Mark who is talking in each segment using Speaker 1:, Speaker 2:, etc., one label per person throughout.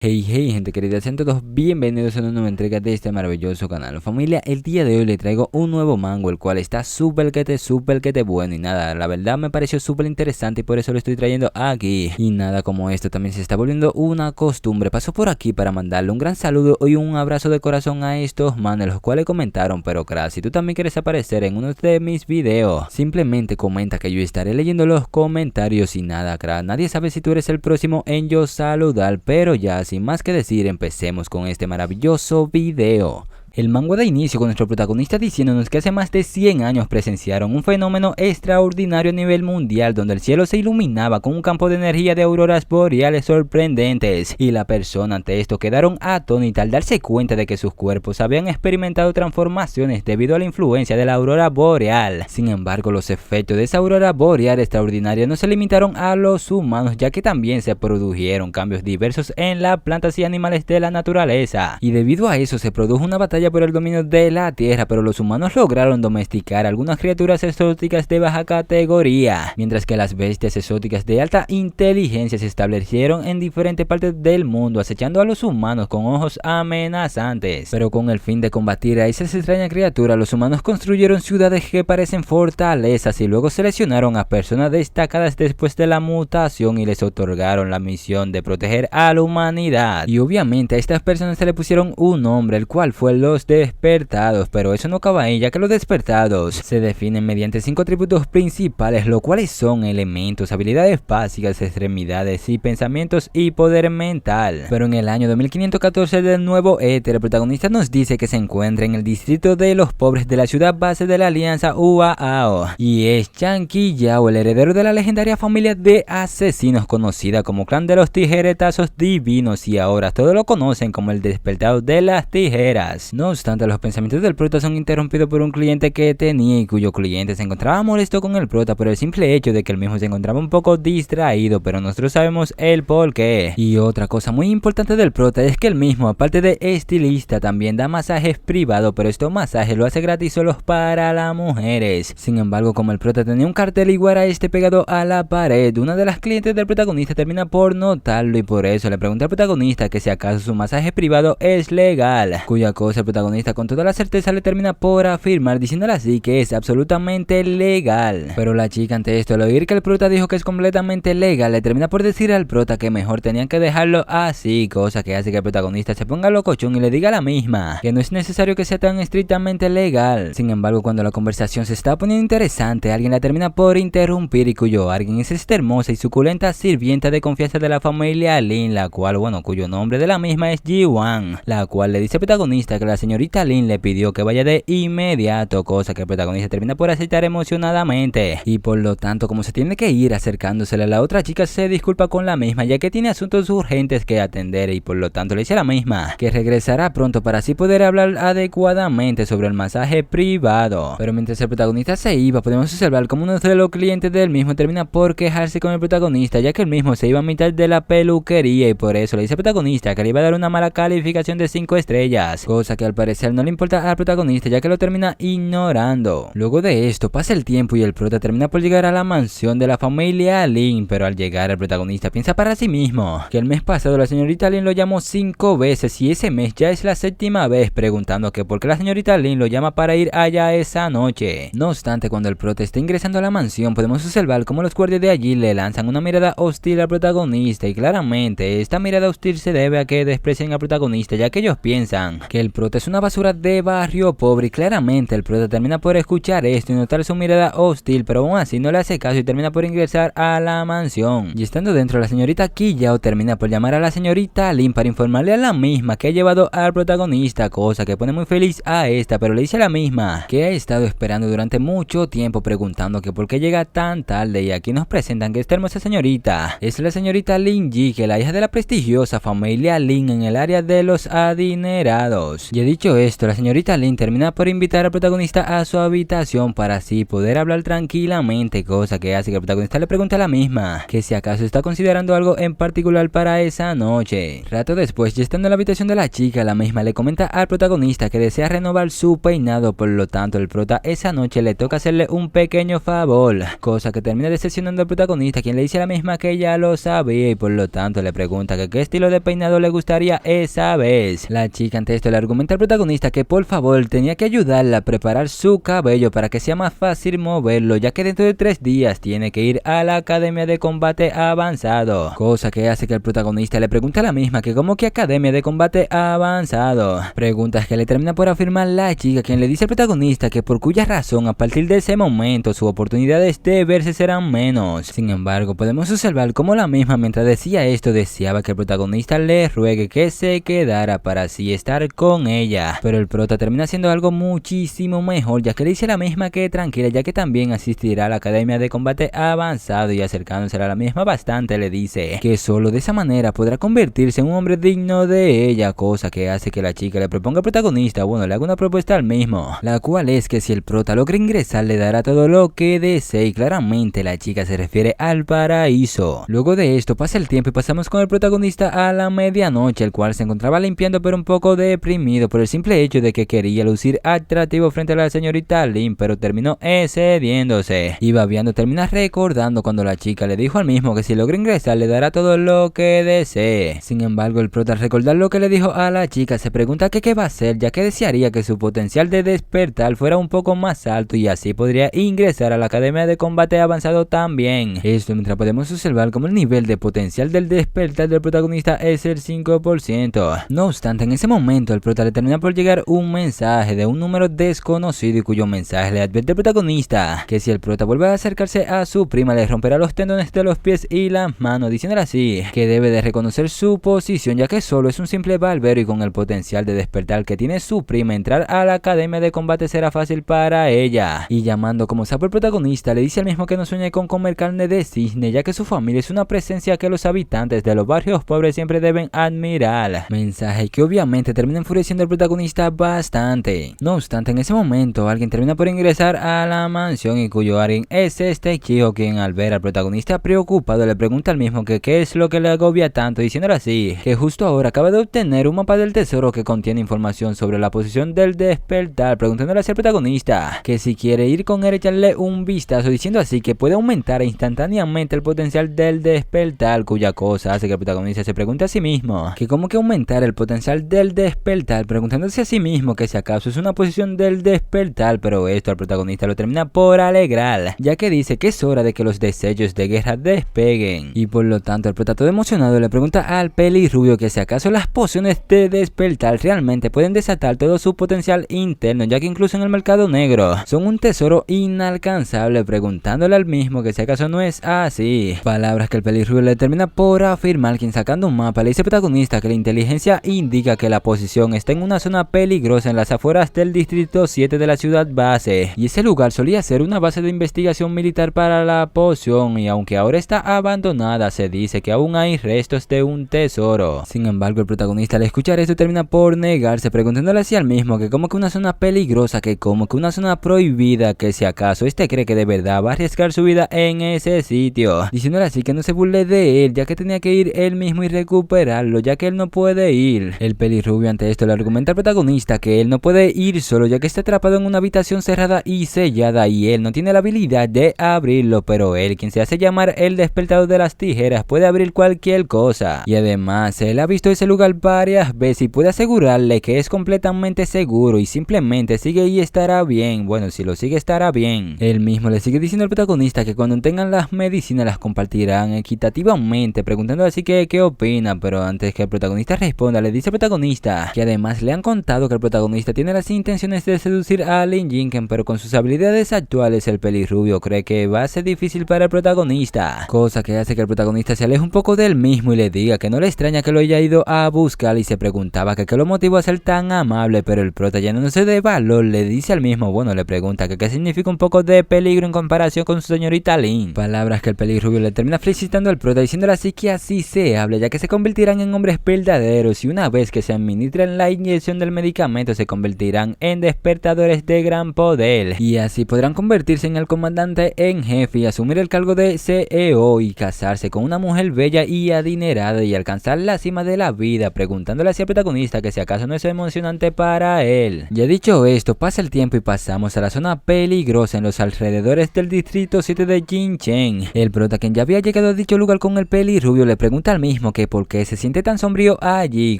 Speaker 1: Hey gente querida, sean todos bienvenidos a una nueva entrega de este maravilloso canal. Familia, el día de hoy le traigo un nuevo mango, el cual está súper que te bueno. Y nada, la verdad me pareció súper interesante y por eso lo estoy trayendo aquí. Y nada, como esto también se está volviendo una costumbre, paso por aquí para mandarle un gran saludo y un abrazo de corazón a estos manes, los cuales comentaron. Pero crack, si tú también quieres aparecer en uno de mis videos, simplemente comenta que yo estaré leyendo los comentarios. Y nada, crack, nadie sabe si tú eres el próximo en yo saludar, pero ya sin más que decir, empecemos con este maravilloso video. El manga da inicio con nuestro protagonista diciéndonos que hace más de 100 años presenciaron un fenómeno extraordinario a nivel mundial donde el cielo se iluminaba con un campo de energía de auroras boreales sorprendentes, y la persona ante esto quedaron atónita al darse cuenta de que sus cuerpos habían experimentado transformaciones debido a la influencia de la aurora boreal. Sin embargo, los efectos de esa aurora boreal extraordinaria no se limitaron a los humanos, ya que también se produjeron cambios diversos en las plantas y animales de la naturaleza, y debido a eso se produjo una batalla por el dominio de la tierra, pero los humanos lograron domesticar algunas criaturas exóticas de baja categoría, mientras que las bestias exóticas de alta inteligencia se establecieron en diferentes partes del mundo, acechando a los humanos con ojos amenazantes. Pero con el fin de combatir a esas extrañas criaturas, los humanos construyeron ciudades que parecen fortalezas y luego seleccionaron a personas destacadas después de la mutación y les otorgaron la misión de proteger a la humanidad. Y obviamente a estas personas se le pusieron un nombre, el cual fue los despertados, pero eso no acaba ahí, ya que los despertados se definen mediante 5 atributos principales, los cuales son elementos, habilidades básicas, extremidades y pensamientos y poder mental. Pero en el año 2514 del nuevo éter, el protagonista nos dice que se encuentra en el distrito de los pobres de la ciudad base de la alianza Uaao, y es Chanqui Yao, el heredero de la legendaria familia de asesinos conocida como clan de los tijeretazos divinos, y ahora todos lo conocen como el despertado de las tijeras. No obstante, los pensamientos del prota son interrumpidos por un cliente que tenía, y cuyo cliente se encontraba molesto con el prota por el simple hecho de que el mismo se encontraba un poco distraído, pero nosotros sabemos el por qué. Y otra cosa muy importante del prota es que el mismo, aparte de estilista, también da masajes privados, pero estos masajes lo hace gratis solo para las mujeres. Sin embargo, como el prota tenía un cartel igual a este pegado a la pared, una de las clientes del protagonista termina por notarlo y por eso le pregunta al protagonista que si acaso su masaje privado es legal, cuya cosa el protagonista con toda la certeza le termina por afirmar, diciéndole así que es absolutamente legal. Pero la chica ante esto, al oír que el prota dijo que es completamente legal, le termina por decir al prota que mejor tenían que dejarlo así, cosa que hace que el protagonista se ponga locochón y le diga a la misma que no es necesario que sea tan estrictamente legal. Sin embargo, cuando la conversación se está poniendo interesante, alguien la termina por interrumpir, y cuyo alguien es esta hermosa y suculenta sirvienta de confianza de la familia Lin, la cual, cuyo nombre de la misma es Ji-Wan, la cual le dice al protagonista que la señorita Lin le pidió que vaya de inmediato, cosa que el protagonista termina por aceptar emocionadamente, y por lo tanto, como se tiene que ir acercándosele, la otra chica se disculpa con la misma ya que tiene asuntos urgentes que atender, y por lo tanto le dice a la misma que regresará pronto para así poder hablar adecuadamente sobre el masaje privado. Pero mientras el protagonista se iba, podemos observar como uno de los clientes del mismo termina por quejarse con el protagonista, ya que el mismo se iba a mitad de la peluquería, y por eso le dice al protagonista que le iba a dar una mala calificación de 5 estrellas, cosa que al parecer no le importa al protagonista, ya que lo termina ignorando. Luego de esto pasa el tiempo y el prota termina por llegar a la mansión de la familia Lin, pero al llegar el protagonista piensa para sí mismo que el mes pasado la señorita Lin lo llamó 5 veces y ese mes ya es la 7ª vez, preguntando que por qué la señorita Lin lo llama para ir allá esa noche. No obstante, cuando el prota está ingresando a la mansión, podemos observar cómo los guardias de allí le lanzan una mirada hostil al protagonista, y claramente esta mirada hostil se debe a que desprecian al protagonista, ya que ellos piensan que el prota es una basura de barrio pobre, y claramente el prota termina por escuchar esto y notar su mirada hostil, pero aún así no le hace caso y termina por ingresar a la mansión. Y estando dentro, la señorita Ki Yao termina por llamar a la señorita Lin para informarle a la misma que ha llevado al protagonista, cosa que pone muy feliz a esta, pero le dice a la misma que ha estado esperando durante mucho tiempo preguntando que por qué llega tan tarde, y aquí nos presentan que esta hermosa señorita es la señorita Lin Yi, que es la hija de la prestigiosa familia Lin en el área de los adinerados. Y dicho esto, la señorita Lin termina por invitar al protagonista a su habitación para así poder hablar tranquilamente, cosa que hace que el protagonista le pregunte a la misma que si acaso está considerando algo en particular para esa noche. Rato después, ya estando en la habitación de la chica, la misma le comenta al protagonista que desea renovar su peinado, por lo tanto el prota esa noche le toca hacerle un pequeño favor, cosa que termina decepcionando al protagonista, quien le dice a la misma que ya lo sabía y por lo tanto le pregunta que qué estilo de peinado le gustaría esa vez. La chica ante esto le argumenta al protagonista que por favor tenía que ayudarla a preparar su cabello para que sea más fácil moverlo, ya que dentro de 3 días tiene que ir a la academia de combate avanzado, cosa que hace que el protagonista le pregunte a la misma que como que academia de combate avanzado, preguntas que le termina por afirmar la chica, quien le dice al protagonista que por cuya razón a partir de ese momento sus oportunidades de verse serán menos. Sin embargo, podemos observar cómo la misma mientras decía esto deseaba que el protagonista le ruegue que se quedara para así estar con ella, pero el prota termina haciendo algo muchísimo mejor, ya que le dice a la misma que tranquila, ya que también asistirá a la academia de combate avanzado, y acercándose a la misma bastante le dice que solo de esa manera podrá convertirse en un hombre digno de ella, cosa que hace que la chica le proponga al protagonista, bueno, le haga una propuesta al mismo, la cual es que si el prota logra ingresar le dará todo lo que desee, y claramente la chica se refiere al paraíso. Luego de esto pasa el tiempo y pasamos con el protagonista a la medianoche, el cual se encontraba limpiando pero un poco deprimido por el simple hecho de que quería lucir atractivo frente a la señorita Lin, pero terminó excediéndose y babeando termina recordando cuando la chica le dijo al mismo que si logra ingresar le dará todo lo que desee. Sin embargo, el prota al recordar lo que le dijo a la chica se pregunta que qué va a hacer, ya que desearía que su potencial de despertar fuera un poco más alto y así podría ingresar a la academia de combate avanzado también. Esto mientras podemos observar como el nivel de potencial del despertar del protagonista es el 5%. No obstante, en ese momento el prota le termina por llegar un mensaje de un número desconocido y cuyo mensaje le advierte al protagonista que si el prota vuelve a acercarse a su prima le romperá los tendones de los pies y las manos, diciéndole así que debe de reconocer su posición, ya que solo es un simple barbero y con el potencial de despertar que tiene su prima entrar a la academia de combate será fácil para ella. Y llamando como sapo el protagonista le dice al mismo que no sueñe con comer carne de cisne, ya que su familia es una presencia que los habitantes de los barrios pobres siempre deben admirar, mensaje que obviamente termina enfureciendo al protagonista bastante. No obstante, en ese momento alguien termina por ingresar a la mansión y cuyo alguien es este chico, quien al ver al protagonista preocupado le pregunta al mismo que qué es lo que le agobia tanto, diciéndole así que justo ahora acaba de obtener un mapa del tesoro que contiene información sobre la posición del despertar, preguntándole al protagonista que si quiere ir con él echarle un vistazo, diciendo así que puede aumentar instantáneamente el potencial del despertar, cuya cosa hace que el protagonista se pregunte a sí mismo que cómo que aumentar el potencial del despertar, preguntándose a sí mismo que si acaso es una posición del despertar, pero esto al protagonista lo termina por alegrar, ya que dice que es hora de que los destellos de guerra despeguen, y por lo tanto el prota todo emocionado le pregunta al pelirrubio que si acaso las pociones de despertar realmente pueden desatar todo su potencial interno, ya que incluso en el mercado negro son un tesoro inalcanzable, preguntándole al mismo que si acaso no es así, palabras que el pelirrubio le termina por afirmar, quien sacando un mapa le dice al protagonista que la inteligencia indica que la posición está en una zona peligrosa en las afueras del distrito 7 de la ciudad base, y ese lugar solía ser una base de investigación militar para la poción, y aunque ahora está abandonada se dice que aún hay restos de un tesoro. Sin embargo, el protagonista al escuchar esto termina por negarse, preguntándole así al mismo que como que una zona peligrosa, que como que una zona prohibida, que si acaso este cree que de verdad va a arriesgar su vida en ese sitio, diciéndole así que no se burle de él, ya que tenía que ir él mismo y recuperarlo, ya que él no puede ir. El pelirrubio ante esto le argumenta al protagonista que él no puede ir solo, ya que está atrapado en una habitación cerrada y sellada y él no tiene la habilidad de abrirlo, pero él, quien se hace llamar el despertador de las tijeras, puede abrir cualquier cosa, y además él ha visto ese lugar varias veces y puede asegurarle que es completamente seguro y simplemente sigue y estará bien. Bueno, si lo sigue estará bien. Él mismo le sigue diciendo al protagonista que cuando tengan las medicinas las compartirán equitativamente, preguntando así que qué opina, pero antes que el protagonista responda le dice al protagonista que además le han contado que el protagonista tiene las intenciones de seducir a Lin Jinken, pero con sus habilidades actuales el pelirrubio cree que va a ser difícil para el protagonista, cosa que hace que el protagonista se aleje un poco del mismo y le diga que no le extraña que lo haya ido a buscar, y se preguntaba que qué lo motivó a ser tan amable, pero el prota llenándose de valor le dice al mismo, bueno, le pregunta que qué significa un poco de peligro en comparación con su señorita Lin, palabras que el pelirrubio le termina felicitando al prota, diciéndole así que así se habla, ya que se convertirán en hombres verdaderos y una vez que se administren la inyección inyección del medicamento se convertirán en despertadores de gran poder, y así podrán convertirse en el comandante en jefe y asumir el cargo de CEO y casarse con una mujer bella y adinerada y alcanzar la cima de la vida, preguntándole así al protagonista que si acaso no es emocionante para él. Ya dicho esto, pasa el tiempo y pasamos a la zona peligrosa en los alrededores del distrito 7 de Jinchen. El prota, quien ya había llegado a dicho lugar con el pelirrubio, le pregunta al mismo que por qué se siente tan sombrío allí.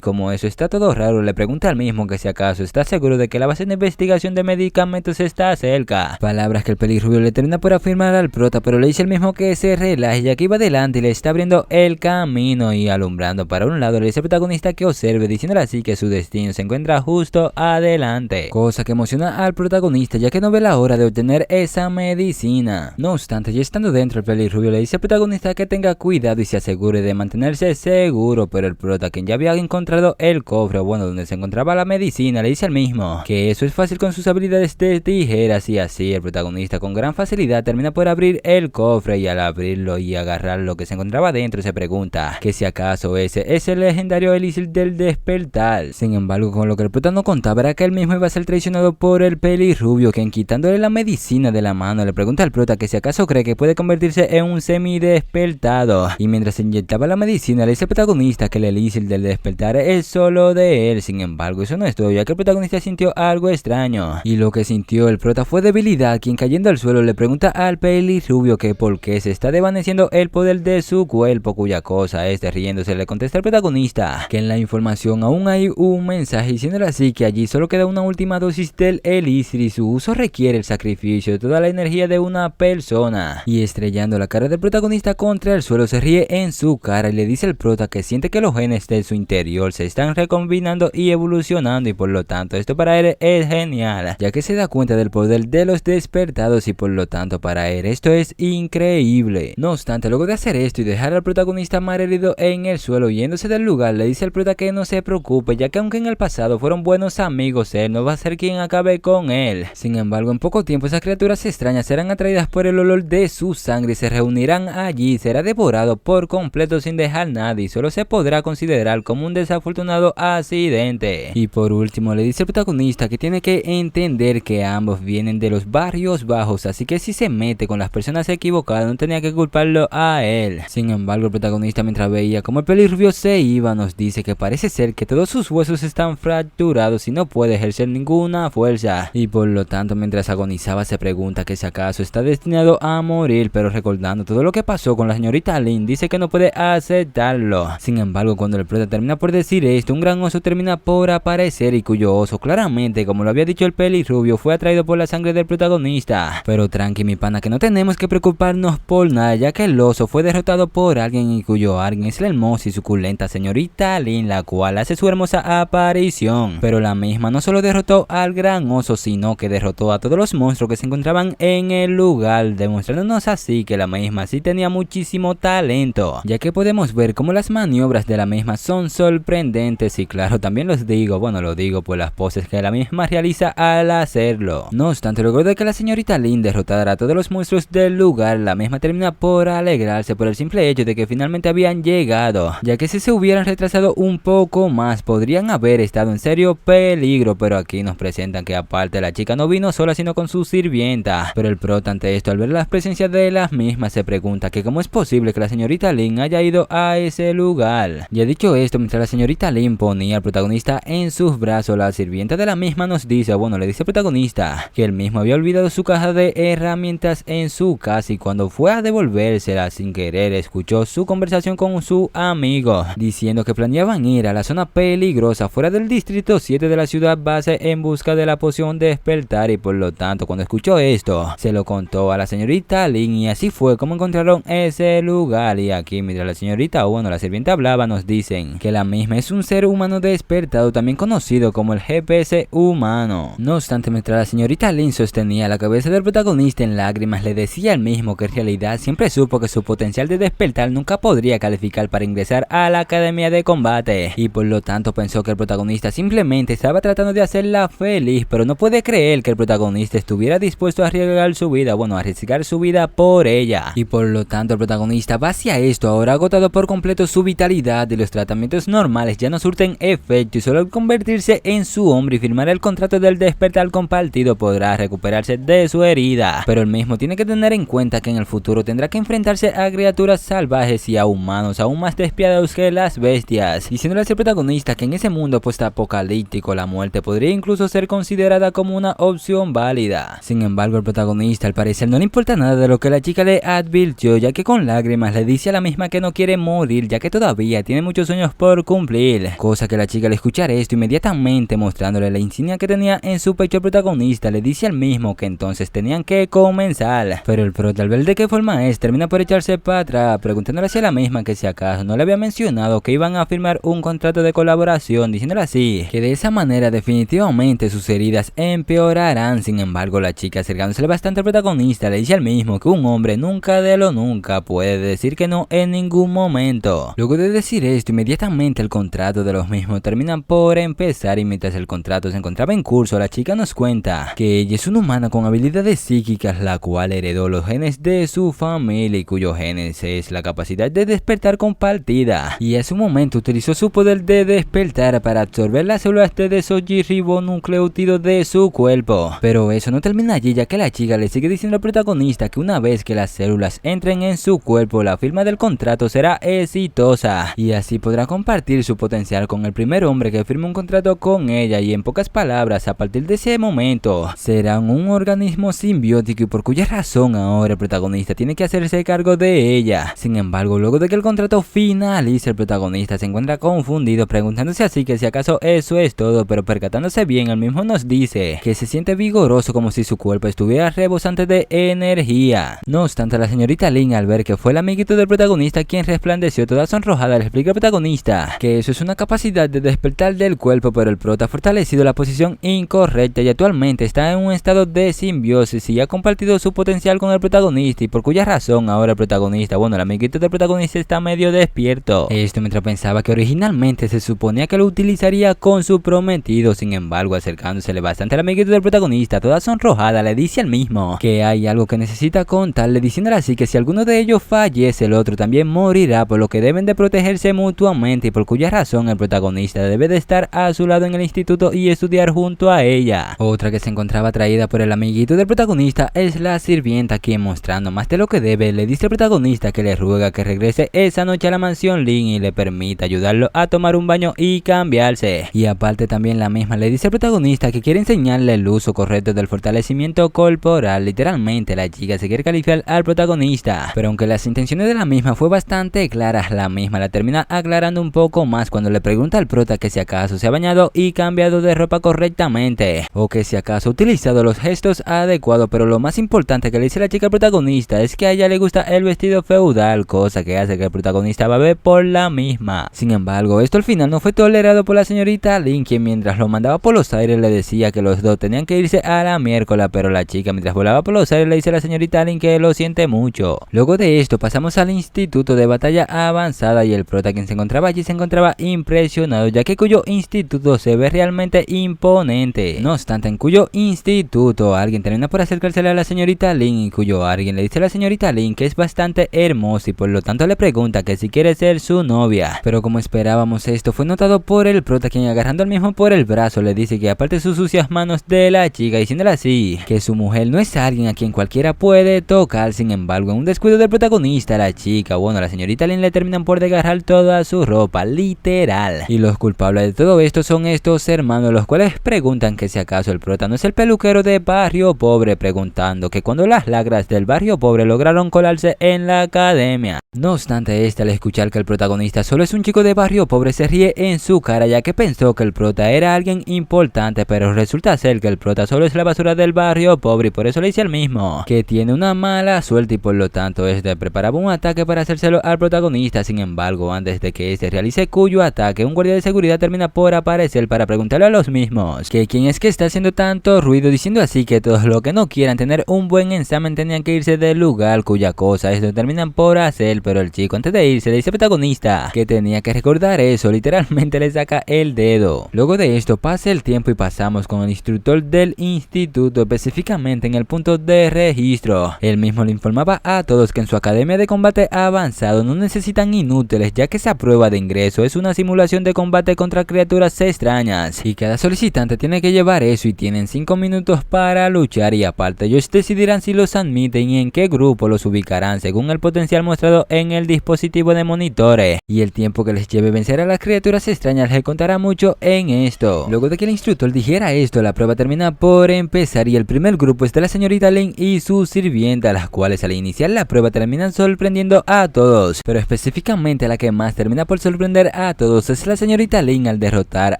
Speaker 1: Como eso está todo raro, le pregunta al mismo que si acaso está seguro de que la base de investigación de medicamentos está cerca. Palabras que el pelirrubio le termina por afirmar al prota, pero le dice el mismo que se relaje ya que iba adelante y le está abriendo el camino y alumbrando para un lado. Le dice al protagonista que observe, diciéndole así que su destino se encuentra justo adelante, cosa que emociona al protagonista ya que no ve la hora de obtener esa medicina. No obstante, ya estando dentro, el pelirrubio le dice al protagonista que tenga cuidado y se asegure de mantenerse seguro, pero el prota, quien ya había encontrado el cofre, bueno, donde se encontraba la medicina, le dice al mismo que eso es fácil con sus habilidades de tijeras, y así el protagonista con gran facilidad termina por abrir el cofre, y al abrirlo y agarrar lo que se encontraba dentro se pregunta que si acaso ese es el legendario elixir del despertar. Sin embargo, con lo que el prota no contaba era que él mismo iba a ser traicionado por el pelirrubio, quien quitándole la medicina de la mano le pregunta al prota que si acaso cree que puede convertirse en un semidespertado, y mientras se inyectaba la medicina le dice al protagonista que el elixir del despertar es solo de él. Sin embargo, eso no es todo, ya que el protagonista sintió algo extraño, y lo que sintió el prota fue debilidad, quien cayendo al suelo le pregunta al pelirrubio que por qué se está desvaneciendo el poder de su cuerpo, cuya cosa riéndose le contesta al protagonista que en la información aún hay un mensaje diciéndole así que allí solo queda una última dosis del elixir y su uso requiere el sacrificio de toda la energía de una persona, y estrellando la cara del protagonista contra el suelo se ríe en su cara y le dice al prota que siente que los genes de su interior se están recombinando y evolucionando, y por lo tanto esto para él es genial, ya que se da cuenta del poder de los despertados, y por lo tanto para él esto es increíble. No obstante, luego de hacer esto y dejar al protagonista malherido en el suelo yéndose del lugar, le dice al prota que no se preocupe, ya que aunque en el pasado fueron buenos amigos, él no va a ser quien acabe con él. Sin embargo, en poco tiempo esas criaturas extrañas serán atraídas por el olor de su sangre y se reunirán allí. Será devorado por completo sin dejar nada y solo se podrá considerar como un desafortunado accidente. Y por último le dice al protagonista que tiene que entender que ambos vienen de los barrios bajos, así que si se mete con las personas equivocadas no tenía que culparlo a él. Sin embargo, el protagonista, mientras veía como el pelirrubio se iba, nos dice que parece ser que todos sus huesos están fracturados y no puede ejercer ninguna fuerza, y por lo tanto mientras agonizaba se pregunta que si acaso está destinado a morir, pero recordando todo lo que pasó con la señorita Lin dice que no puede aceptarlo. Sin embargo, cuando el prota termina por decir esto, un gran oso termina por aparecer, y cuyo oso claramente, como lo había dicho el pelirrubio, fue atraído por la sangre del protagonista. Pero tranqui mi pana, que no tenemos que preocuparnos por nada, ya que el oso fue derrotado por alguien, y cuyo alguien es la hermosa y suculenta señorita Lin, la cual hace su hermosa aparición. Pero la misma no solo derrotó al gran oso, sino que derrotó a todos los monstruos que se encontraban en el lugar, demostrándonos así que la misma sí tenía muchísimo talento, ya que podemos ver cómo las maniobras de la misma son sorprendentes, y claro, también lo digo por las poses que la misma realiza al hacerlo. No obstante, luego de que la señorita Lin derrotara a todos los monstruos del lugar, la misma termina por alegrarse por el simple hecho de que finalmente habían llegado, ya que si se hubieran retrasado un poco más podrían haber estado en serio peligro. Pero aquí nos presentan que aparte la chica no vino sola sino con su sirvienta, pero el prota ante esto al ver la presencia de las mismas se pregunta que cómo es posible que la señorita Lin haya ido a ese lugar. Ya dicho esto, mientras la señorita Lin ponía al protagonista en sus brazos, la sirvienta de la misma nos dice, le dice al protagonista que él mismo había olvidado su caja de herramientas en su casa, y cuando fue a devolvérsela sin querer escuchó su conversación con su amigo diciendo que planeaban ir a la zona peligrosa fuera del distrito 7 de la ciudad base en busca de la poción de despertar, y por lo tanto cuando escuchó esto se lo contó a la señorita Lin, y así fue como encontraron ese lugar. Y aquí mientras la señorita la sirvienta hablaba, nos dicen que la misma es un ser humano despertado, también conocido como el GPS humano. No obstante, mientras la señorita Lin sostenía la cabeza del protagonista en lágrimas, le decía al mismo que en realidad siempre supo que su potencial de despertar nunca podría calificar para ingresar a la academia de combate, y por lo tanto pensó que el protagonista simplemente estaba tratando de hacerla feliz, pero no puede creer que el protagonista estuviera dispuesto a arriesgar su vida, arriesgar su vida por ella, y por lo tanto el protagonista va hacia esto ahora agotado por completo su vitalidad, y los tratamientos normales ya no surten efecto y solo al convertirse en su hombre y firmar el contrato del despertar compartido podrá recuperarse de su herida, pero el mismo tiene que tener en cuenta que en el futuro tendrá que enfrentarse a criaturas salvajes y a humanos aún más despiadados que las bestias, diciéndole al protagonista que en ese mundo postapocalíptico la muerte podría incluso ser considerada como una opción válida. Sin embargo, el protagonista al parecer no le importa nada de lo que la chica le advirtió, ya que con lágrimas le dice a la misma que no quiere morir, ya que todavía tiene muchos sueños por cumplir, cosa que la chica al escuchar esto inmediatamente mostrándole la insignia que tenía en su pecho al protagonista le dice al mismo que entonces tenían que comenzar, pero el prota al ver de qué forma es termina por echarse para atrás preguntándole hacia la misma que si acaso no le había mencionado que iban a firmar un contrato de colaboración, diciéndole así que de esa manera definitivamente sus heridas empeorarán. Sin embargo, la chica acercándose bastante al protagonista le dice al mismo que un hombre nunca de lo nunca puede decir que no en ningún momento. Luego de decir esto, inmediatamente el contrato de los mismos termina por empezar y mientras el contrato se encontraba en curso, la chica nos cuenta que ella es una humana con habilidades psíquicas, la cual heredó los genes de su familia y cuyo genes es la capacidad de despertar compartida, y a su momento utilizó su poder de despertar para absorber las células de desoxirribonucleótidos de su cuerpo. Pero eso no termina allí, ya que la chica le sigue diciendo al protagonista que una vez que las células entren en su cuerpo, la firma del contrato será exitosa y así podrá compartir su potencial con el primer hombre que firme un contrato con ella, y en pocas palabras, a partir de ese momento serán un organismo simbiótico y por cuya razón ahora el protagonista tiene que hacerse cargo de ella. Sin embargo, luego de que el contrato finalice, el protagonista se encuentra confundido preguntándose así que si acaso eso es todo, pero percatándose bien, el mismo nos dice que se siente vigoroso como si su cuerpo estuviera rebosante de energía. No obstante, la señorita Lin, al ver que fue el amiguito del protagonista quien resplandeció toda sonrojada, le explica al protagonista que eso es una capacidad de despertar del cuerpo, pero el prota ha fortalecido la posición incorrecta y actualmente está en un estado de simbiosis y ha compartido su potencial con el protagonista, y por cuya razón ahora el protagonista, bueno, el amiguito del protagonista está medio despierto. Esto mientras pensaba que originalmente se suponía que lo utilizaría con su prometido. Sin embargo, acercándosele bastante al amiguito del protagonista, toda sonrojada, le dice al mismo que hay algo que necesita contarle, diciéndole así que si alguno de ellos fallece, el otro también morirá, por lo que deben de protegerse mutuamente, y por cuya razón el protagonista debe de estar a su lado en el instituto y estudiar junto a ella. Otra que se encontraba atraída por el amiguito del protagonista es la sirvienta, quien mostrando más de lo que debe le dice al protagonista que le ruega que regrese esa noche a la mansión Lin y le permita ayudarlo a tomar un baño y cambiarse. Y aparte también la misma le dice al protagonista que quiere enseñarle el uso correcto del fortalecimiento corporal. Literalmente la chica se quiere calificar al protagonista, pero aunque las intenciones de la misma fue bastante claras, la misma la termina aclarando un poco más cuando le pregunta al prota que si acaso se ha bañado y cambiado de ropa correctamente, o que si acaso ha utilizado los gestos adecuados. Pero lo más importante que le dice la chica al protagonista es que a ella le gusta el vestido feudal, cosa que hace que el protagonista babe por la misma. Sin embargo, esto al final no fue tolerado por la señorita Lin, quien mientras lo mandaba por los aires le decía que los dos tenían que irse a la miércoles, pero la chica mientras volaba por los aires le dice a la señorita Lin que lo siente mucho. Luego de esto pasamos al instituto de batalla avanzada, y el prota quien se encontraba allí se encontraba impresionado, ya que cuyo instituto se ve realmente imponente. No obstante, en cuyo instituto alguien termina por acercársele a la señorita Lin, y cuyo alguien le dice a la señorita Lin que es bastante hermosa y por lo tanto le pregunta que si quiere ser su novia. Pero como esperábamos, esto fue notado por el prota, quien agarrando al mismo por el brazo le dice que aparte sus sucias manos de la chica, diciéndole así que su mujer no es alguien a quien cualquiera puede tocar. Sin embargo, en un descuido del protagonista, la chica, bueno, la señorita Lin le terminan por desgarrar toda su ropa, literal. Y los culpables de todo esto son estos hermanos, los cuales preguntan que si acaso el prota no es el peluquero de barrio pobre, preguntando que cuando las lacras del barrio pobre lograron colarse en la academia. No obstante, al escuchar que el protagonista solo es un chico de barrio pobre, se ríe en su cara, ya que pensó que el prota era alguien importante, pero resulta ser que el prota solo es la basura del barrio pobre, y por eso le dice al mismo que tiene una mala suerte y por lo tanto preparaba un ataque para hacérselo al protagonista. Sin embargo, antes de que realice cuyo ataque, un guardia de seguridad termina por aparecer para preguntarle a los mismos que quién es que está haciendo tanto ruido, diciendo así que todos los que no quieran tener un buen examen tenían que irse del lugar, cuya cosa terminan por hacer. Pero el chico antes de irse le dice al protagonista que tenía que recordar eso, literalmente le saca el dedo. Luego de esto pasa el tiempo y pasamos con el instructor del instituto, específicamente en el punto de registro. Él mismo le informaba a todos que en su academia de combate avanzado no necesitan inútiles, ya que esa prueba de ingreso es una simulación de combate contra criaturas extrañas, y cada solicitante tiene que llevar eso y tienen 5 minutos para luchar, y aparte ellos decidirán si los admiten y en qué grupo los ubicarán según el potencial mostrado en el dispositivo de monitores, y el tiempo que les lleve vencer a las criaturas extrañas les contará mucho en esto. Luego de que el instructor dijera esto, la prueba termina por empezar y el primer grupo es de la señorita Lin y su sirvienta, las cuales al iniciar la prueba terminan sorprendiendo a todos, pero específicamente la que más termina por sorprender a todos es la señorita Lin al derrotar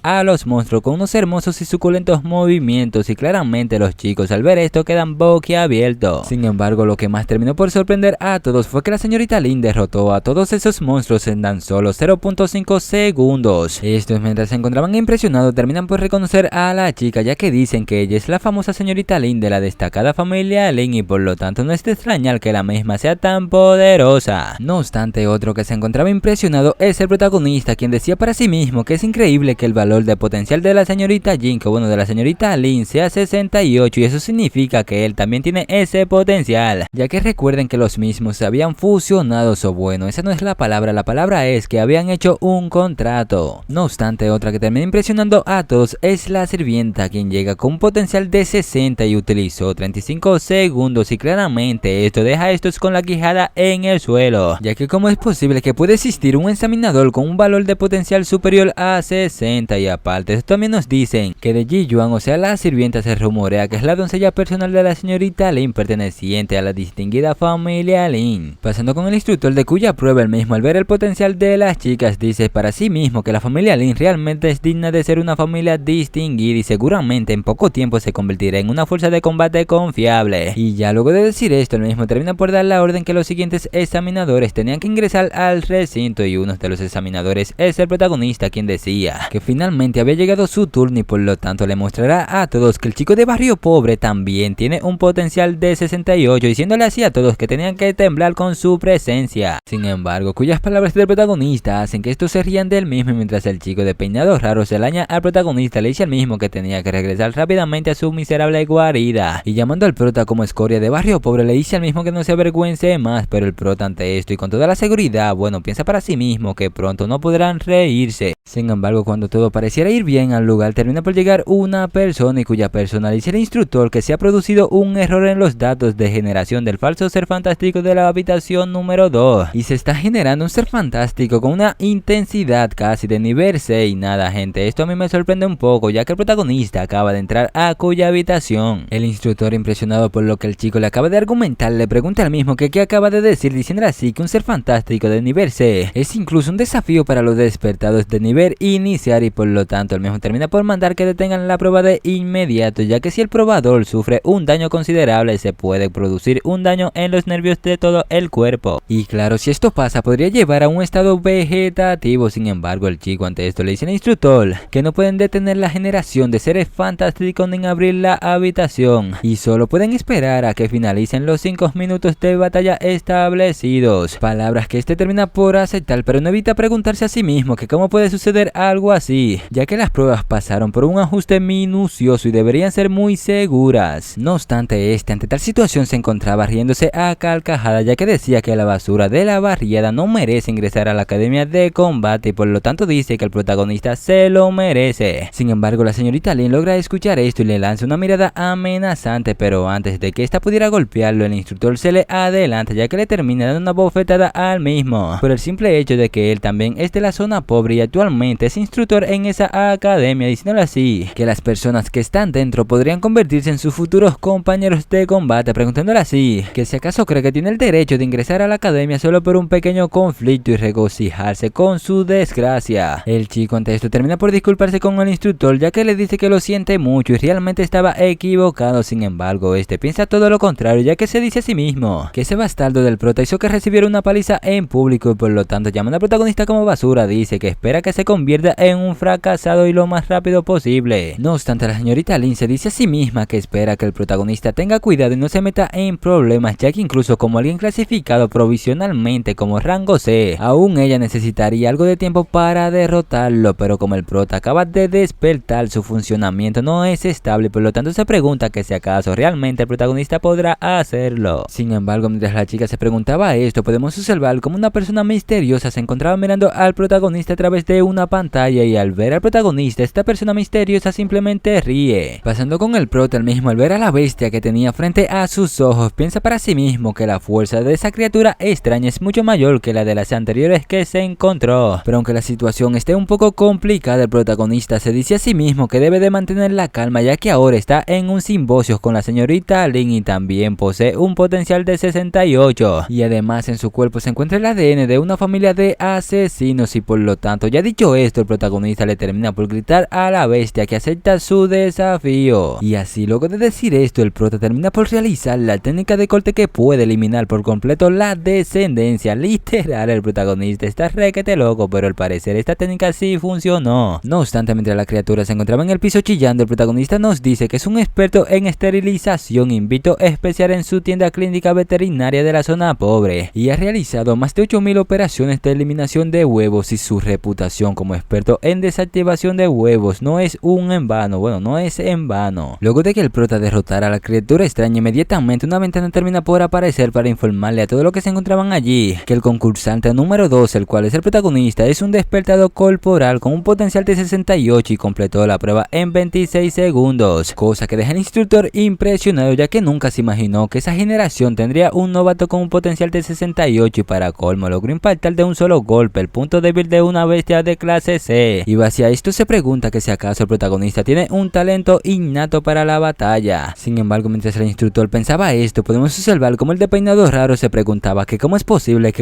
Speaker 1: a los monstruos con unos hermosos y suculentos movimientos, y claramente los chicos al ver esto quedan boquiabiertos. Sin embargo, lo que más terminó por sorprender a todos fue que la señorita Lin derrotó a todos esos monstruos en tan solo 0.5 segundos. Estos, mientras se encontraban impresionados, terminan por reconocer a la chica, ya que dicen que ella es la famosa señorita Lin de la destacada familia Lin, y por lo tanto no es de extrañar que la misma sea tan poderosa. No obstante, otro que se encontraba impresionado es el protagonista, quien decía para sí mismo que es increíble que el valor de potencial de la señorita Jin, que bueno, de la señorita Lin, sea 68, y eso significa que él también tiene ese potencial, ya que recuerden que los mismos se habían fusionado, o bueno, esa no es la palabra es que habían hecho un contrato. No obstante, otra que termina impresionando a todos es la sirvienta, quien llega con un potencial de 60 y utilizó 35 segundos, y claramente esto deja a estos con la quijada en el suelo, ya que cómo es posible que pueda existir un examinador con un valor de potencial superior a 60, y aparte esto también nos dicen que de Ji Yuan, o sea la sirvienta, se rumorea que es la doncella personal de la señorita Lin, perteneciente a la distinguida familia Lin. Pasando con el instructor, de cuya prueba el mismo al ver el potencial de las chicas dice para sí mismo que la familia Lin realmente es digna de ser una familia distinguida y seguramente en poco tiempo se convertirá en una fuerza de combate confiable. Y ya luego de decir esto, el mismo termina por dar la orden que los siguientes examinadores tenían que ingresar al recinto, y uno de los examinadores es el protagonista, quien decía que finalmente había llegado su turno y por lo tanto le mostrará a todos que el chico de barrio pobre también tiene un potencial de 68, diciéndole así a todos que tenían que temblar con su presencia. Sin embargo, cuyas palabras del protagonista hacen que estos se rían del mismo, mientras el chico de peinado raro se laña al protagonista, le dice al mismo que tenía que regresar rápidamente a su miserable guarida, y llamando al prota como escoria de barrio pobre le dice al mismo que no se avergüence más, pero el prota ante esto y con toda la seguridad, bueno, piensa para sí mismo que pronto no podrán reírse. Sin embargo, cuando todo pareciera ir bien al lugar, termina por llegar una persona, y cuya persona le dice al instructor que se ha producido un error en los datos de generación del falso ser fantástico de la habitación número 2, y se está generando un ser fantástico con una intensidad casi de nivel 6. Nada gente, esto a mí me sorprende un poco, ya que el protagonista acaba de entrar a cuya habitación. El instructor, impresionado por lo que el chico le acaba de argumentar, le pregunta al mismo que qué acaba de decir, diciendo así que un ser fantástico de nivel C es incluso un desafío para los despertados de nivel inicial, y por lo tanto el mismo termina por mandar que detengan la prueba de inmediato, ya que si el probador sufre un daño considerable se puede producir un daño en los nervios de todo el cuerpo, y claro, si esto pasa podría llevar a un estado vegetativo. Sin embargo, el chico ante esto le dice al instructor que no pueden detener la generación de seres fantásticos ni abrir la habitación, y solo pueden esperar a que finalicen los 5 minutos de batalla establecidos, palabras que este termina por aceptar, pero no evita preguntarse a sí mismo que cómo puede suceder algo así, ya que las pruebas pasaron por un ajuste minucioso y deberían ser muy seguras. No obstante, ante tal situación se encontraba riéndose a carcajadas, ya que decía que la basura de la barriada no merece ingresar a la academia de combate, y por lo tanto dice que el protagonista se lo merece. Sin embargo, la señorita Lin logra escuchar esto y le lanza una mirada amenazante, pero antes de que esta pudiera golpearlo, el instructor se le adelanta, ya que le termina dando una bofetada al mismo, por el simple hecho de que él también es de la zona pobre y actualmente es instructor en esa academia, diciéndole así que las personas que están dentro podrían convertirse en sus futuros compañeros de combate, preguntándole así que si acaso cree que tiene el derecho de ingresar a la academia solo por un pequeño conflicto y regocijarse con su desgracia. El chico ante esto termina por disculparse con el instructor, ya que le dice que lo siente mucho y realmente estaba equivocado. Sin embargo, este piensa todo lo contrario, ya que se dice a sí mismo que ese bastardo del prota hizo que recibiera una paliza en público, y por lo tanto llamando al protagonista como basura, dice que espera que se convierta en un fracasado y lo más rápido posible. No obstante, la señorita Lin se dice a sí misma que espera que el protagonista tenga cuidado y no se meta en problemas, ya que incluso como alguien clasificado provisionalmente como rango C, aún ella necesitaría algo de tiempo para derrotarlo, pero como el prota acaba de despertar, su funcionamiento no es estable, por lo tanto se pregunta que si acaso realmente el protagonista podrá hacerlo. Sin embargo, mientras la chica se preguntaba esto, podemos observar como una persona misteriosa se encontraba mirando al protagonista a través de una pantalla batalla y al ver al protagonista, esta persona misteriosa simplemente ríe. Pasando con el prota, el mismo al ver a la bestia que tenía frente a sus ojos, piensa para sí mismo que la fuerza de esa criatura extraña es mucho mayor que la de las anteriores que se encontró. Pero aunque la situación esté un poco complicada, el protagonista se dice a sí mismo que debe de mantener la calma, ya que ahora está en un simposio con la señorita Lin y también posee un potencial de 68, y además en su cuerpo se encuentra el ADN de una familia de asesinos, y por lo tanto, ya dicho esto, el protagonista le termina por gritar a la bestia que acepta su desafío. Y así, luego de decir esto, el prota termina por realizar la técnica de corte que puede eliminar por completo la descendencia. Literal, el protagonista está requete loco, pero al parecer esta técnica sí funcionó. No obstante, mientras la criatura se encontraba en el piso chillando, el protagonista nos dice que es un experto en esterilización invito especial en su tienda clínica veterinaria de la zona pobre, y ha realizado más de 8000 operaciones de eliminación de huevos, y su reputación como experto en desactivación de huevos no es en vano. Luego de que el prota derrotara a la criatura extraña, inmediatamente una ventana termina por aparecer para informarle a todos los que se encontraban allí que el concursante número 2, el cual es el protagonista, es un despertado corporal con un potencial de 68 y completó la prueba en 26 segundos, cosa que deja al instructor impresionado, ya que nunca se imaginó que esa generación tendría un novato con un potencial de 68 y para colmo logró impactar de un solo golpe el punto débil de una bestia de clase C. Y hacia esto se pregunta que si acaso el protagonista tiene un talento innato para la batalla. Sin embargo, mientras el instructor pensaba esto, podemos observar como el de peinado raro se preguntaba que cómo es posible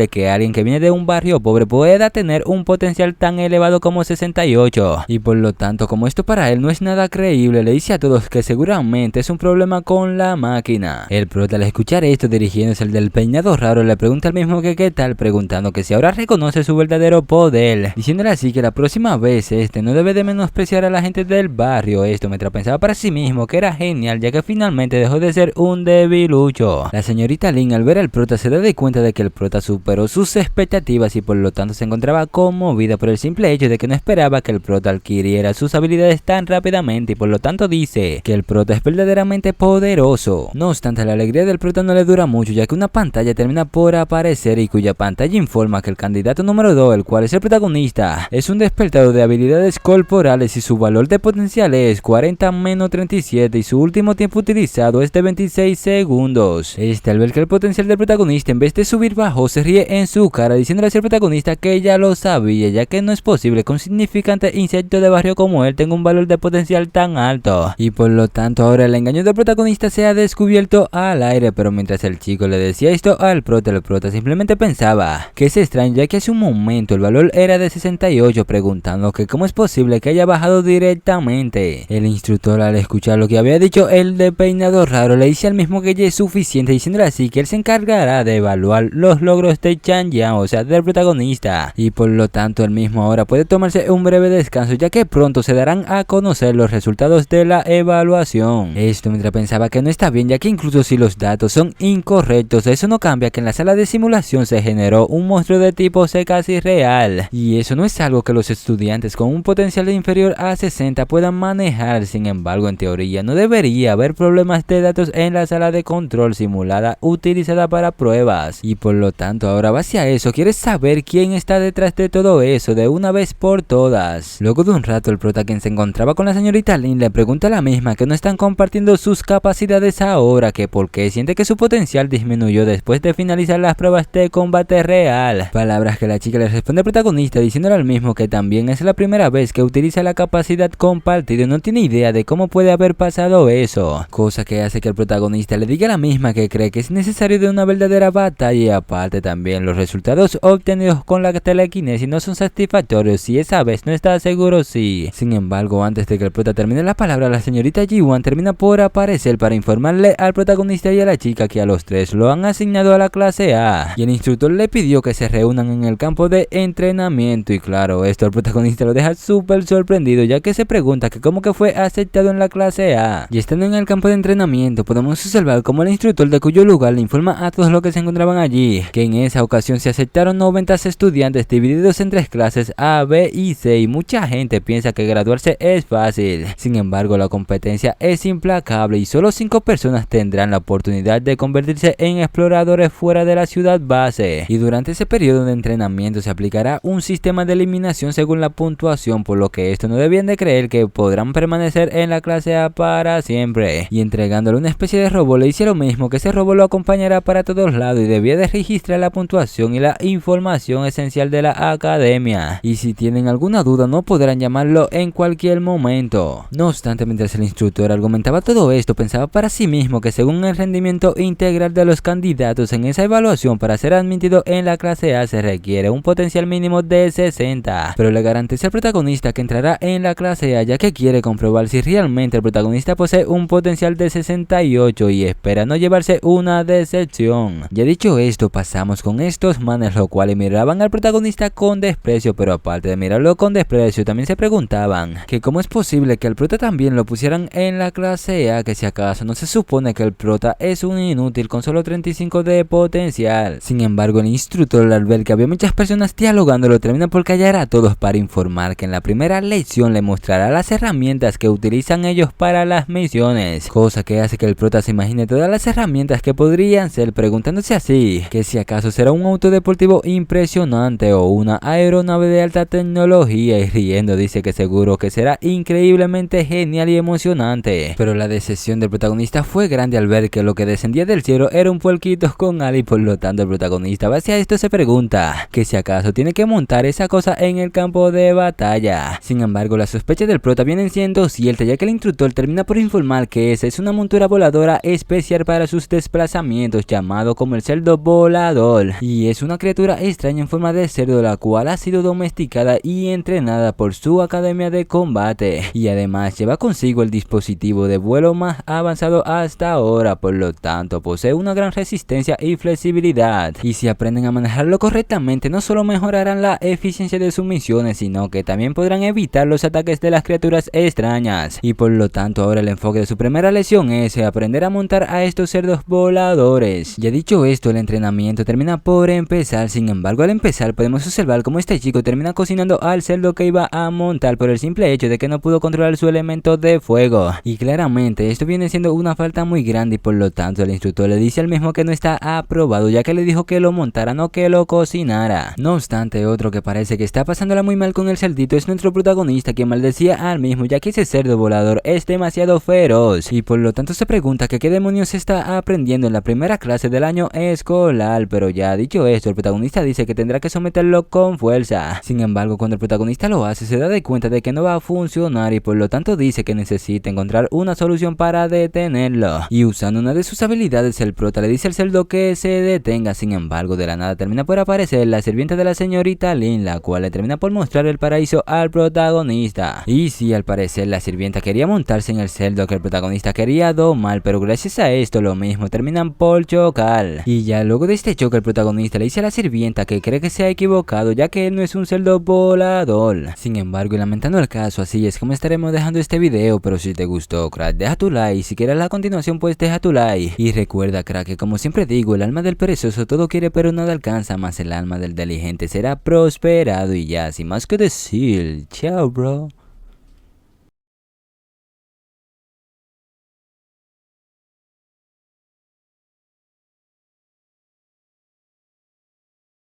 Speaker 1: que alguien que viene de un barrio pobre pueda tener un potencial tan elevado como 68, y por lo tanto, como esto para él no es nada creíble, le dice a todos que seguramente es un problema con la máquina. El prota, al escuchar esto, dirigiéndose al del peinado raro, le pregunta al mismo que qué tal, preguntando que si ahora reconoce su verdadero poder, diciéndole así que la próxima vez no debe de menospreciar a la gente del barrio. Esto mientras pensaba para sí mismo que era genial, ya que finalmente dejó de ser un debilucho. La señorita Lin, al ver al prota, se da de cuenta de que el prota superó sus expectativas y por lo tanto se encontraba conmovida por el simple hecho de que no esperaba que el prota adquiriera sus habilidades tan rápidamente, y por lo tanto dice que el prota es verdaderamente poderoso. No obstante, la alegría del prota no le dura mucho, ya que una pantalla termina por aparecer y cuya pantalla informa que el candidato número 2, el cual es el protagonista, es un despertado de habilidades corporales y su valor de potencial es 40-37 y su último tiempo utilizado es de 26 segundos. Al ver que el potencial del protagonista en vez de subir bajo, se ríe en su cara, diciéndole al protagonista que ya lo sabía, ya que no es posible que un significante insecto de barrio como él tenga un valor de potencial tan alto, y por lo tanto ahora el engaño del protagonista se ha descubierto al aire. Pero mientras el chico le decía esto al prota, el prota simplemente pensaba que es extraño, ya que hace un momento el valor era de 68, preguntando que cómo es posible que haya bajado directamente. El instructor, al escuchar lo que había dicho el de peinado raro, le dice al mismo que ya es suficiente, diciéndole así que él se encargará de evaluar los logros de Chan Yang, o sea del protagonista, y por lo tanto el mismo ahora puede tomarse un breve descanso, ya que pronto se darán a conocer los resultados de la evaluación. Esto mientras pensaba que no está bien, ya que incluso si los datos son incorrectos, eso no cambia que en la sala de simulación se generó un monstruo de tipo C casi real, y eso no es algo que los estudiantes con un potencial inferior a 60 puedan manejar. Sin embargo, en teoría no debería haber problemas de datos en la sala de control simulada utilizada para pruebas, y por lo tanto ahora va hacia eso. ¿Quieres saber quién está detrás de todo eso de una vez por todas? Luego de un rato, el prota, quien se encontraba con la señorita Lin, le pregunta a la misma que no están compartiendo sus capacidades ahora, que por qué siente que su potencial disminuyó después de finalizar las pruebas de combate real. Palabras que la chica le responde al protagonista, diciéndole al mismo que también es la primera vez que utiliza la capacidad compartida y no tiene idea de cómo puede haber pasado eso, cosa que hace que el protagonista le diga a la misma que cree que es necesario de una verdadera batalla, y aparte también los resultados obtenidos con la telequinesis no son satisfactorios y esa vez no está seguro si. Sin embargo, antes de que el prota termine la palabra, la señorita Ji-Wan termina por aparecer para informarle al protagonista y a la chica que a los tres lo han asignado a la clase A, y el instructor le pidió que se reúnan en el campo de entrenamiento, y claro, esto al protagonista lo deja súper sorprendido, ya que se pregunta que cómo que fue aceptado en la clase A. Y estando en el campo de entrenamiento, podemos observar como el instructor, de cuyo lugar le informa a todos los que se encontraban allí que en esa ocasión se aceptaron 90 estudiantes divididos en 3 clases A, B y C, y mucha gente piensa que graduarse es fácil. Sin embargo, la competencia es implacable y solo 5 personas tendrán la oportunidad de convertirse en exploradores fuera de la ciudad base, y durante ese periodo de entrenamiento se aplicará un sistema de eliminación según la puntuación, por lo que esto no debían de creer que podrán permanecer en la clase A para siempre. Y entregándole una especie de robot le dice lo mismo, que ese robot lo acompañará para todos lados y debía de registrar la puntuación y la información esencial de la academia. Y si tienen alguna duda no podrán llamarlo en cualquier momento. No obstante, mientras el instructor argumentaba todo esto, pensaba para sí mismo que según el rendimiento integral de los candidatos en esa evaluación para ser admitido en la clase A se requiere un potencial mínimo de 60, pero le garantiza al protagonista que entrará en la clase A, ya que quiere comprobar si realmente el protagonista posee un potencial de 68 y espera no llevarse una decepción. Ya dicho esto, pasamos con estos manes, los cuales miraban al protagonista con desprecio, pero aparte de mirarlo con desprecio también se preguntaban que cómo es posible que al prota también lo pusieran en la clase A, que si acaso no se supone que el prota es un inútil con solo 35 de potencial. Sin embargo, el instructor, al ver que había muchas personas dialogando, lo termina por callar a todos para informar que en la primera lección le mostrará las herramientas que utilizan ellos para las misiones, cosa que hace que el prota se imagine todas las herramientas que podrían ser, preguntándose así que si acaso será un auto deportivo impresionante o una aeronave de alta tecnología, y riendo dice que seguro que será increíblemente genial y emocionante. Pero la decepción del protagonista fue grande al ver que lo que descendía del cielo era un puerquito con alas, y por lo tanto el protagonista base a esto se pregunta que si acaso tiene que montar esa cosa en el campo de batalla. Sin embargo, las sospechas del prota vienen siendo ciertas, ya que el instructor termina por informar que esa es una montura voladora especial para sus desplazamientos, llamado como el cerdo volador, y es una criatura extraña en forma de cerdo, la cual ha sido domesticada y entrenada por su academia de combate, y además lleva consigo el dispositivo de vuelo más avanzado hasta ahora, por lo tanto posee una gran resistencia y flexibilidad, y si aprenden a manejarlo correctamente no solo mejorarán la eficiencia de sus misiones, sino que también podrán evitar los ataques de las criaturas extrañas. Y por lo tanto ahora el enfoque de su primera lección es aprender a montar a estos cerdos voladores. Ya dicho esto, el entrenamiento termina por empezar. Sin embargo, al empezar podemos observar cómo este chico termina cocinando al cerdo que iba a montar por el simple hecho de que no pudo controlar su elemento de fuego, y claramente esto viene siendo una falta muy grande, y por lo tanto el instructor le dice al mismo que no está aprobado, ya que le dijo que lo montara, no que lo cocinara. No obstante, otro que parece que está pasándola muy mal con el cerdito es nuestro protagonista, quien maldecía al mismo, ya que ese cerdo volador es demasiado feroz, y por lo tanto se pregunta que qué demonios está aprendiendo en la primera clase del año escolar. Pero ya dicho esto, el protagonista dice que tendrá que someterlo con fuerza. Sin embargo, cuando el protagonista lo hace se da de cuenta de que no va a funcionar, y por lo tanto dice que necesita encontrar una solución para detenerlo, y usando una de sus habilidades el prota le dice al cerdo que se detenga. Sin embargo, de la nada termina por aparecer la sirvienta de la señorita Lin, la cual le termina por mostrar el paraíso al protagonista. Y sí, al parecer la sirvienta quería montarse en el cerdo que el protagonista quería domar, pero gracias a esto lo mismo terminan por chocar. Y ya luego de este choque el protagonista le dice a la sirvienta que cree que se ha equivocado, ya que él no es un cerdo volador. Sin embargo, y lamentando el caso, así es como estaremos dejando este video. Pero si te gustó, crack, deja tu like, si quieres la continuación pues deja tu like, y recuerda, crack, que como siempre digo, el alma del perezoso todo quiere pero nada alcanza, más el alma del diligente será prosperado. Y ya, sin más que decir, chao bro.